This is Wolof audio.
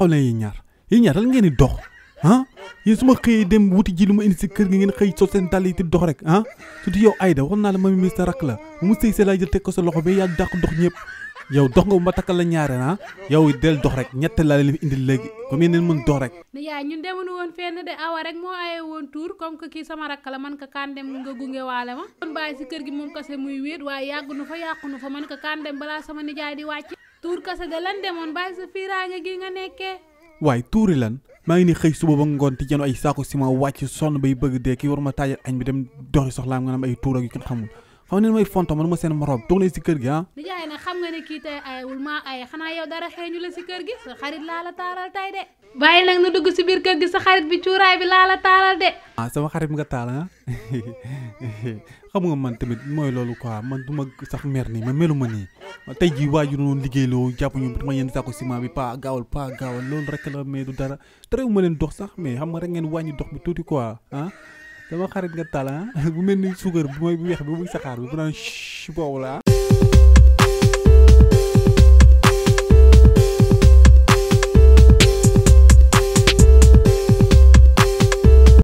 taxaw leen yi ñaar lan ngeen di dox ah yéen su ma xëyee dem wuti ji lu ma indi si kër gi ngeen xëy so seen dàll yi di dox rek ah surtout yow Aïda wax naa la mami mi sa rakk la bu mu sëy see laa jël teg ko sa loxo ba yaa dàq dox ñëpp yow dox nga ba takkal la ñaare ah yow del dox rek ñett laa leen indi léegi comme yéen mën dox rek. nijaay ñun demuñu woon fenn de awa rek moo aye woon tuur comme que kii sama rakk la man ka kaan dem nga gunge waale ma. kon bàyyi si kër gi moom kase muy wéet waaye yàggunu fa yàqunu fa man ka kaan dem balaa sama nijaay di wàcc. tuur kase de lan demoon bàyyi sa fiiraange gi nga nekkee. waaye tuuri lan maa ngi ni xëy suba ba ngoon ti jënd ay saako ciment wàcc sonn bay bëgg dee kii war ma taajal añ bi dem doxi soxlaam nga am ay tuur ak yu kenn xamul xam ne may fonto man ma seen morom toog leen si kër gi ah. nijaay nag xam nga ne kii tey ayewul maa aye xanaa yow dara xeeñu la si kër gi sa xarit laa la taaral tey de. bàyyi nag nu dugg si biir kër gi sa xarit bi cuuraay bi laa la taaral de. ah sama xarit bi nga taal ah xam nga man tamit mooy loolu quoi man du ma sax mer nii ma melu ma nii tey jii waajur noonu liggéeyloo jàpp ñu ma yenn saako ciment bi pas gaawal loolu rek la mais du dara terew ma leen dox sax mais xam nga rek ngeen wàññi dox bi tuuti quoi ah sama xarit nga taal ah bu mel ni suukar bu mooy bu weex bi bu saxaar bi bu naan boobu la